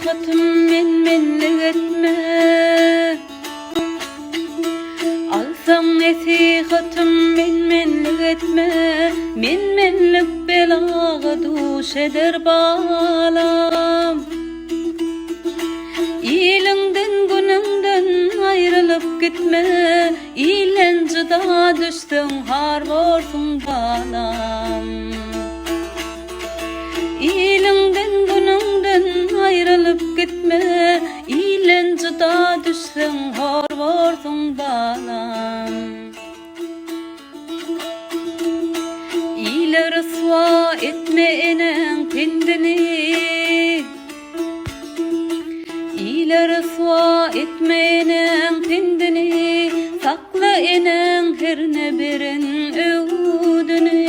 nasihatım menlik etme. Alsam nasihatım menlik etme. Menlik belaga duş eder balam. İyilinden gününden ayrılıp gitme. İlencida düştün har borsun balam. İyilinden gününden ayrılıp gitme. İlencida düştün har borsun balam. İle rısva etme enen kendini. İle rısva etme enen kendini. Sakla enen her ne birin öğüdünü.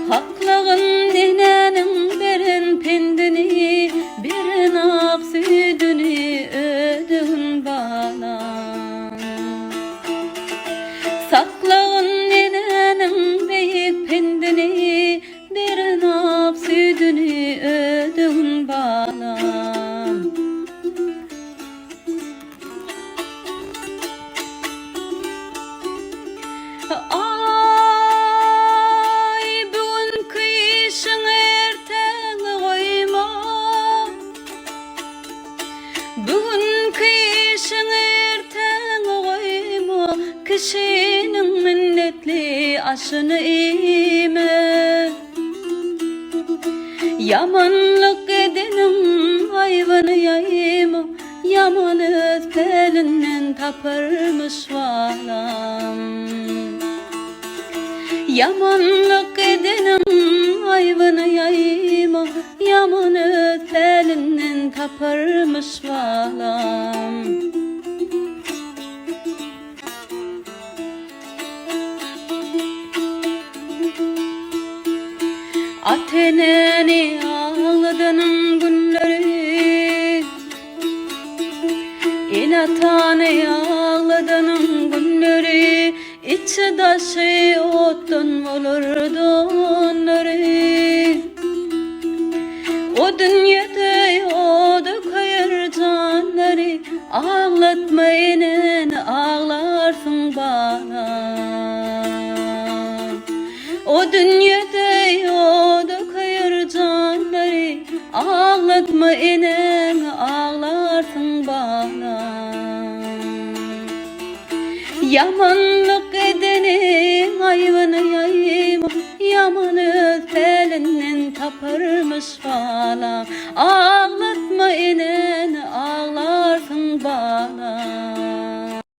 Haklığın enenin birin pendini. Birin ak südünü ödün balam. Saklığın enenin beyik pendini. Birin ak südünü ödün balam. Ay bugünkü işin erteni koyma. Bugünkü işin erteni koyma. Kişinin minnetli aşını ime. Yamanlık edenin ayvanı yayma. Yaman öfkelinden taparmış valam. Yamanlık edenin ayvanı yayma. Yaman öfkelinden taparmış valam. Ateneni ağladının günleri. İnatane ağladının günleri. İçi daşı otun olurdu onları. O dünyada yodu koyar canları. Ağlatma inen ağlarsın bana. O dünyada yodu koyar canları. Ağlatma inen ağlarsın bana. Yamanlık edenin ayvanı yayma. Yaman öfkelinden taparmış valam.